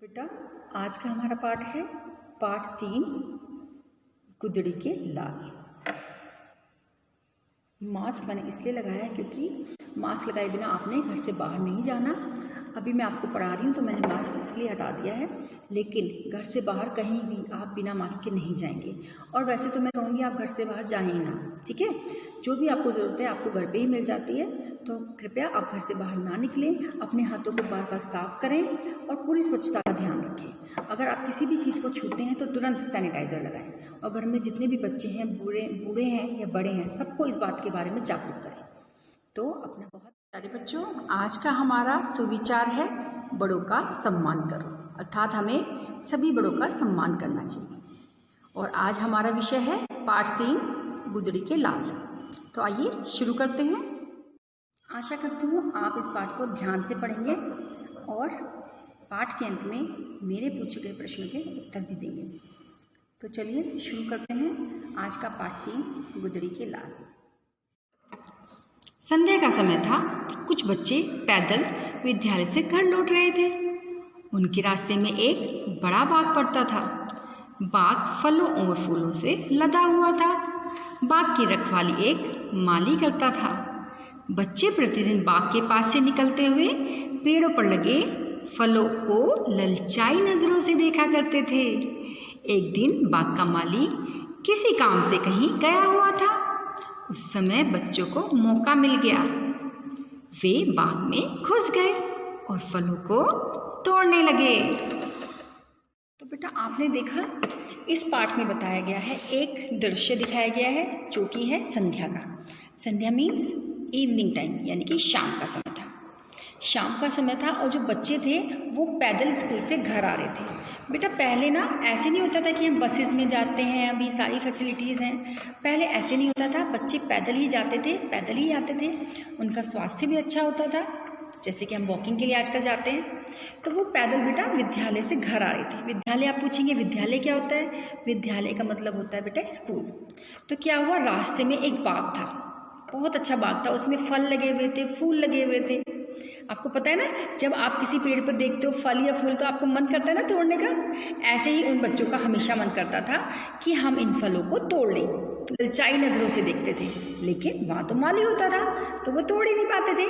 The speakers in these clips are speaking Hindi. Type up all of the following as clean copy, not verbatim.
बेटा आज का हमारा पाठ है पाठ 3 गुदड़ी के लाल। मास्क मैंने इसलिए लगाया है क्योंकि मास्क लगाए बिना आपने घर से बाहर नहीं जाना। अभी मैं आपको पढ़ा रही हूँ तो मैंने मास्क इसलिए हटा दिया है, लेकिन घर से बाहर कहीं भी आप बिना मास्क के नहीं जाएंगे। और वैसे तो मैं कहूँगी आप घर से बाहर जाएं ही ना, ठीक है। जो भी आपको ज़रूरत है आपको घर पे ही मिल जाती है, तो कृपया आप घर से बाहर ना निकलें। अपने हाथों को बार बार साफ़ करें और पूरी स्वच्छता का ध्यान रखें। अगर आप किसी भी चीज़ को छूते हैं तो तुरंत सैनिटाइज़र लगाएं। और घर में जितने भी बच्चे हैं, बूढ़े हैं या बड़े हैं, सबको इस बात के बारे में जागरूक करें। तो अपना बहुत प्यारे बच्चों, आज का हमारा सुविचार है बड़ों का सम्मान करो, अर्थात हमें सभी बड़ों का सम्मान करना चाहिए। और आज हमारा विषय है पाठ 3 गुदड़ी के लाल। तो आइए शुरू करते हैं। आशा करती हूँ आप इस पाठ को ध्यान से पढ़ेंगे और पाठ के अंत में मेरे पूछे गए प्रश्नों के उत्तर भी देंगे। तो चलिए शुरू करते हैं आज का पाठ 3 गुदड़ी के लाल। संध्या का समय था। कुछ बच्चे पैदल विद्यालय से घर लौट रहे थे। उनके रास्ते में एक बड़ा बाग पड़ता था। बाग फलों और फूलों से लदा हुआ था। बाग की रखवाली एक माली करता था। बच्चे प्रतिदिन बाग के पास से निकलते हुए पेड़ों पर लगे फलों को ललचाई नजरों से देखा करते थे। एक दिन बाग का माली किसी काम से कहीं गया हुआ था। उस समय बच्चों को मौका मिल गया। वे बाग में घुस गए और फलों को तोड़ने लगे। तो बेटा आपने देखा, इस पाठ में बताया गया है, एक दृश्य दिखाया गया है जो कि है संध्या का। संध्या मीन्स इवनिंग टाइम, यानी कि शाम का समय था। शाम का समय था और जो बच्चे थे वो पैदल स्कूल से घर आ रहे थे। बेटा पहले ना ऐसे नहीं होता था कि हम बसेस में जाते हैं, अभी सारी फैसिलिटीज़ हैं। पहले ऐसे नहीं होता था, बच्चे पैदल ही जाते थे, पैदल ही आते थे। उनका स्वास्थ्य भी अच्छा होता था, जैसे कि हम वॉकिंग के लिए आजकल जाते हैं। तो वो पैदल बेटा विद्यालय से घर आ रहे थे। विद्यालय आप पूछेंगे विद्यालय क्या होता है? विद्यालय का मतलब होता है बेटा स्कूल। तो क्या हुआ, रास्ते में एक बाग था, बहुत अच्छा बाग था। उसमें फल लगे हुए थे, फूल लगे हुए थे। आपको पता है ना, जब आप किसी पेड़ पर देखते हो फल या फूल तो आपको मन करता है ना तोड़ने का। ऐसे ही उन बच्चों का हमेशा मन करता था कि हम इन फलों को तोड़ लें। ललचाई नज़रों से देखते थे, लेकिन वहाँ तो माली होता था तो वो तोड़ ही नहीं पाते थे।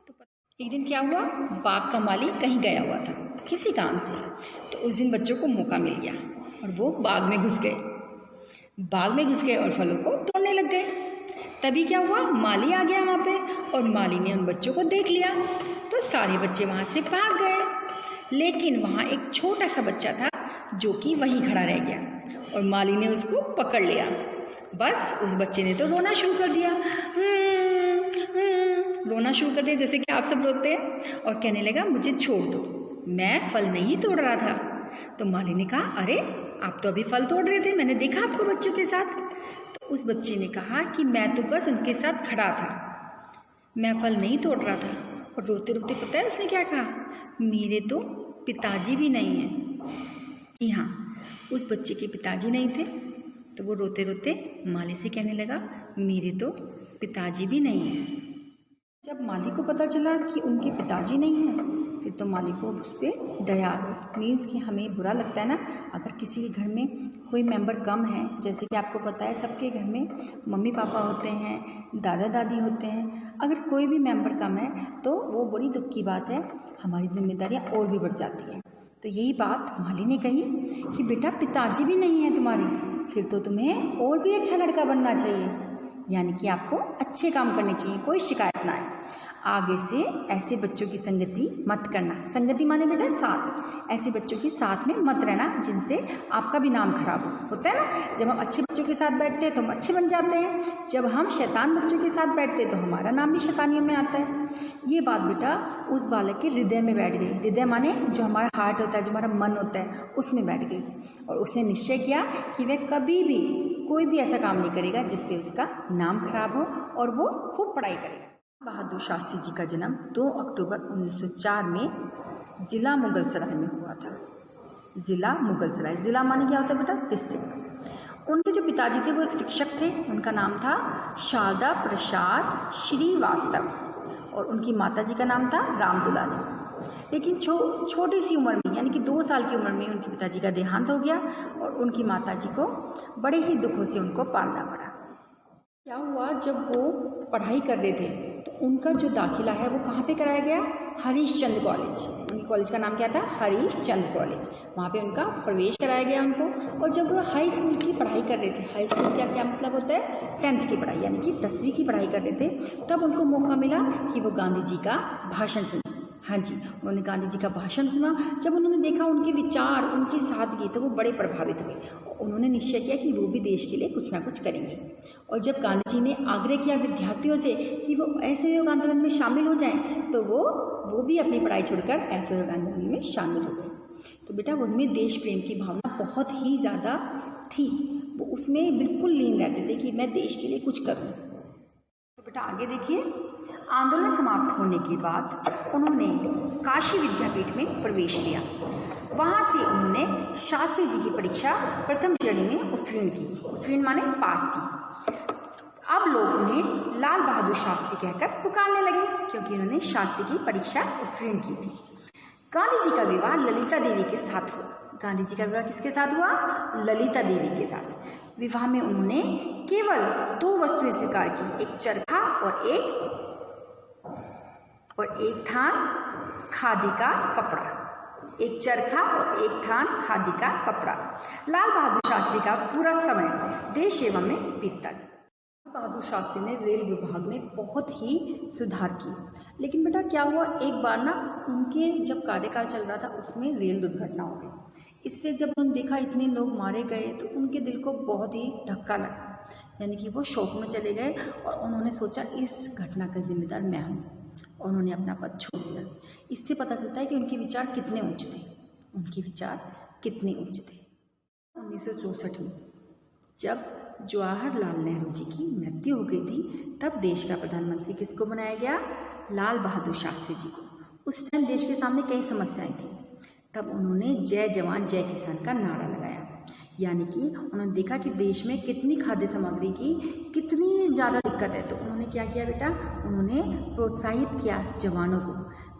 तो एक दिन क्या हुआ, बाग का माली कहीं गया हुआ था किसी काम से। तो उस दिन बच्चों को मौका मिल गया और वो बाग में घुस गए और फलों को तोड़ने लग गए। तभी क्या हुआ, माली आ गया वहाँ पे और माली ने उन बच्चों को देख लिया। तो सारे बच्चे वहाँ से भाग गए, लेकिन वहाँ एक छोटा सा बच्चा था जो कि वहीं खड़ा रह गया और माली ने उसको पकड़ लिया। बस उस बच्चे ने तो रोना शुरू कर दिया, जैसे कि आप सब रोते हैं, और कहने लगा मुझे छोड़ दो, मैं फल नहीं तोड़ रहा था। तो माली ने कहा, अरे आप तो अभी फल तोड़ रहे थे, मैंने देखा आपको बच्चों के साथ। तो उस बच्चे ने कहा कि मैं तो बस उनके साथ खड़ा था, मैं फल नहीं तोड़ रहा था। और रोते रोते पता है उसने क्या कहा, मेरे तो पिताजी भी नहीं हैं। जी हाँ, उस बच्चे के पिताजी नहीं थे। तो वो रोते रोते माली से कहने लगा, मेरे तो पिताजी भी नहीं हैं। जब माली को पता चला कि उनके पिताजी नहीं हैं, फिर तो माली को उस पर दया आ गई। मीन्स कि हमें बुरा लगता है ना, अगर किसी के घर में कोई मेंबर कम है, जैसे कि आपको पता है सबके घर में मम्मी पापा होते हैं, दादा दादी होते हैं। अगर कोई भी मेंबर कम है तो वो बड़ी दुख की बात है, हमारी जिम्मेदारियाँ और भी बढ़ जाती हैं। तो यही बात माली ने कही कि बेटा पिताजी भी नहीं है तुम्हारे, फिर तो तुम्हें और भी अच्छा लड़का बनना चाहिए, यानी कि आपको अच्छे काम करने चाहिए, कोई शिकायत ना आए। आगे से ऐसे बच्चों की संगति मत करना। संगति माने बेटा साथ, ऐसे बच्चों के साथ में मत रहना जिनसे आपका भी नाम खराब होता है ना। जब हम अच्छे बच्चों के साथ बैठते हैं तो हम अच्छे बन जाते हैं, जब हम शैतान बच्चों के साथ बैठते हैं तो हमारा नाम भी शैतानियों में आता है। ये बात बेटा उस बालक के हृदय में बैठ गई। हृदय माने जो हमारा हार्ट होता है, जो हमारा मन होता है, उसमें बैठ गई। और उसने निश्चय किया कि वह कभी भी कोई भी ऐसा काम नहीं करेगा जिससे उसका नाम खराब हो, और वो खूब पढ़ाई करेगा। बहादुर शास्त्री जी का जन्म 2 अक्टूबर 1904 में ज़िला मुगलसराय में हुआ था। ज़िला मुगलसराय, ज़िला माने क्या होता है बेटा, डिस्ट्रिक्ट। उनके जो पिताजी थे वो एक शिक्षक थे, उनका नाम था शारदा प्रसाद श्रीवास्तव, और उनकी माताजी का नाम था रामदुलारी। लेकिन छोटी सी उम्र में यानी कि 2 साल की उम्र में उनके पिताजी का देहांत हो गया और उनकी माताजी को बड़े ही दुखों से उनको पालना पड़ा। क्या हुआ, जब वो पढ़ाई कर रहे थे तो उनका जो दाखिला है वो कहाँ पे कराया गया? हरीशचंद्र कॉलेज। उनके कॉलेज का नाम क्या था? हरीशचंद्र कॉलेज। वहाँ पे उनका प्रवेश कराया गया उनको। और जब वो हाई स्कूल की पढ़ाई कर रहे थे, हाई स्कूल का क्या मतलब होता है? 10th की पढ़ाई यानी कि 10वीं की पढ़ाई कर रहे थे, तब उनको मौका मिला कि वो गांधी जी का भाषण सुने। हाँ जी, उन्होंने गांधी जी का भाषण सुना। जब उन्होंने देखा उनके विचार, उनकी सादगी, तो वो बड़े प्रभावित हुए। उन्होंने निश्चय किया कि वो भी देश के लिए कुछ ना कुछ करेंगे। और जब गांधी जी ने आग्रह किया विद्यार्थियों से कि वो असहयोग आंदोलन में शामिल हो जाएं, तो वो भी अपनी पढ़ाई छोड़कर असहयोग आंदोलन में शामिल हो गए। तो बेटा उनमें देश प्रेम की भावना बहुत ही ज़्यादा थी। वो उसमें बिल्कुल लीन रहते थे कि मैं देश के लिए कुछ करूँ। तो बेटा आगे देखिए, आंदोलन समाप्त होने के बाद उन्होंने काशी विद्यापीठ में प्रवेश लिया। वहाँ से उन्होंने शास्त्री जी की परीक्षा प्रथम श्रेणी में उत्तीर्ण की। उत्तीर्ण माने पास की। अब लोग उन्हें लाल बहादुर शास्त्री कहकर पुकारने लगे क्योंकि उन्होंने शास्त्री की परीक्षा उत्तीर्ण की थी। गांधी जी का विवाह ललिता देवी के साथ हुआ। गांधी जी का विवाह किसके साथ हुआ? ललिता देवी के साथ। विवाह में उन्होंने केवल 2 वस्तुएं स्वीकार की, एक चरखा और एक थान खादी का कपड़ा। एक चरखा और एक थान खादी का कपड़ा। लाल बहादुर शास्त्री का पूरा समय देश सेवा में बीतता जाता। लाल बहादुर शास्त्री ने रेल विभाग में बहुत ही सुधार किए। लेकिन बेटा क्या हुआ, एक बार ना उनके जब कार्यकाल चल रहा था उसमें रेल दुर्घटना हो गई। इससे जब उन्होंने देखा इतने लोग मारे गए तो उनके दिल को बहुत ही धक्का लगा, यानी कि वो शोक में चले गए और उन्होंने सोचा इस घटना का जिम्मेदार मैं हूँ। उन्होंने अपना पद छोड़ दिया। इससे पता चलता है कि उनके विचार कितने उच्च थे। उनके विचार कितने उच्च थे। 1964 में जब जवाहरलाल नेहरू जी की मृत्यु हो गई थी, तब देश का प्रधानमंत्री किसको बनाया गया? लाल बहादुर शास्त्री जी को। उस टाइम देश के सामने कई समस्याएं थी। तब उन्होंने जय जवान जय किसान का नारा लगाया। यानी कि उन्होंने देखा कि देश में कितनी खाद्य सामग्री की कितनी ज़्यादा दिक्कत है। तो उन्होंने क्या किया बेटा? उन्होंने प्रोत्साहित किया जवानों को,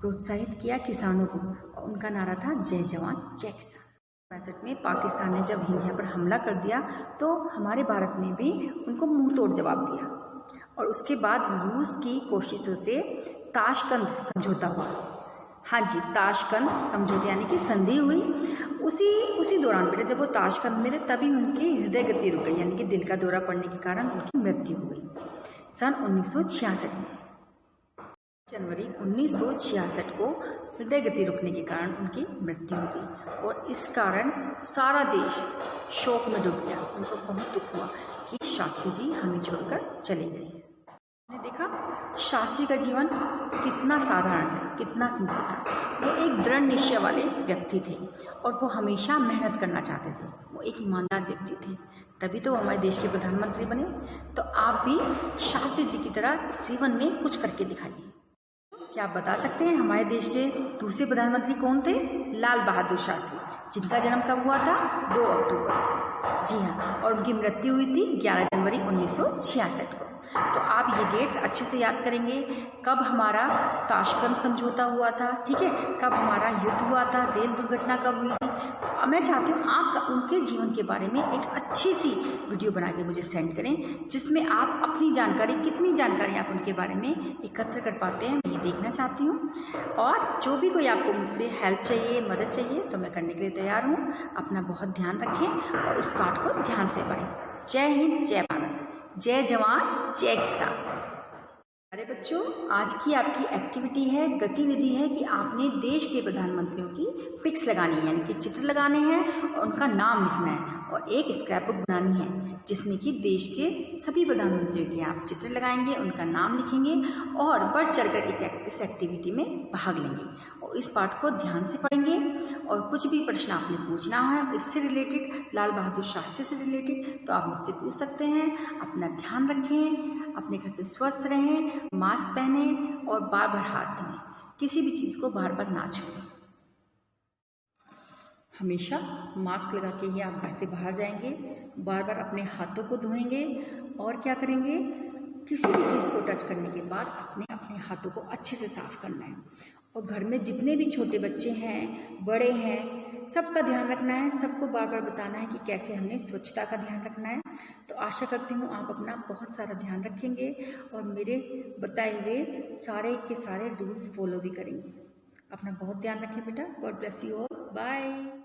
प्रोत्साहित किया किसानों को। उनका नारा था जय जवान जय किसान। 65 में पाकिस्तान ने जब इंडिया पर हमला कर दिया तो हमारे भारत ने भी उनको मुंह तोड़ जवाब दिया। और उसके बाद रूस की कोशिशों से ताशकंद समझौता हुआ। हाँ जी, ताशकंद समझौते यानी कि संधि हुई। उसी दौरान बेटा जब वो ताशकंद में थे तभी उनकी हृदय गति रुक गई, यानी कि दिल का दौरा पड़ने के कारण उनकी मृत्यु हो गई सन 1966 में। जनवरी 1966 को हृदय गति रुकने के कारण उनकी मृत्यु हो गई और इस कारण सारा देश शोक में डूब गया। उनको बहुत दुख हुआ कि शास्त्री जी हमें छोड़कर चले गए। हमने देखा शास्त्री का जीवन कितना साधारण था, कितना सिंपल था। वो एक दृढ़ निश्चय वाले व्यक्ति थे और वो हमेशा मेहनत करना चाहते थे। वो एक ईमानदार व्यक्ति थे, तभी तो हमारे देश के प्रधानमंत्री बने। तो आप भी शास्त्री जी की तरह जीवन में कुछ करके दिखाइए। क्या आप बता सकते हैं हमारे देश के दूसरे प्रधानमंत्री कौन थे? लाल बहादुर शास्त्री, जिनका जन्म कब हुआ था? 2 अक्टूबर। जी हाँ, और उनकी मृत्यु हुई थी 11 जनवरी 1966 को। तो आप ये डेट्स अच्छे से याद करेंगे। कब हमारा ताशकंद समझौता हुआ था, ठीक है, कब हमारा युद्ध हुआ था, रेल दुर्घटना कब हुई थी। तो मैं चाहती हूँ आप उनके जीवन के बारे में एक अच्छी सी वीडियो बना के मुझे सेंड करें, जिसमें आप अपनी जानकारी, कितनी जानकारी आप उनके बारे में एकत्र कर पाते हैं, मैं ये देखना चाहती हूँ। और जो भी कोई आपको मुझसे हेल्प चाहिए, मदद चाहिए, तो मैं करने के लिए तैयार हूँ। अपना बहुत ध्यान रखें और इस पाठ को ध्यान से पढ़ें। जय हिंद, जय भारत, जय जवान जय किसान। अरे बच्चों, आज की आपकी एक्टिविटी है, गतिविधि है कि आपने देश के प्रधानमंत्रियों की पिक्स लगानी है, यानी कि चित्र लगाने हैं और उनका नाम लिखना है और एक स्क्रैप बुक बनानी है जिसमें कि देश के सभी प्रधानमंत्रियों के आप चित्र लगाएंगे, उनका नाम लिखेंगे और बढ़ चढ़कर इस एक्टिविटी में भाग लेंगे और इस पाठ को ध्यान से पढ़ेंगे। और कुछ भी प्रश्न आपने पूछना है इससे रिलेटेड, लाल बहादुर शास्त्री से रिलेटेड, तो आप मुझसे पूछ सकते हैं। अपना ध्यान रखें, अपने घर पे स्वस्थ रहें, मास्क पहने और बार बार हाथ धोएं, किसी भी चीज़ को बार बार ना छुएं। हमेशा मास्क लगा के ही आप घर से बाहर जाएंगे, बार बार अपने हाथों को धोएंगे और क्या करेंगे, किसी भी चीज़ को टच करने के बाद अपने हाथों को अच्छे से साफ करना है और घर में जितने भी छोटे बच्चे हैं, बड़े हैं, सबका ध्यान रखना है। सबको बार बार बताना है कि कैसे हमने स्वच्छता का ध्यान रखना है। तो आशा करती हूँ आप अपना बहुत सारा ध्यान रखेंगे और मेरे बताए हुए सारे के सारे रूल्स फॉलो भी करेंगे। अपना बहुत ध्यान रखें बेटा। God bless you all. Bye.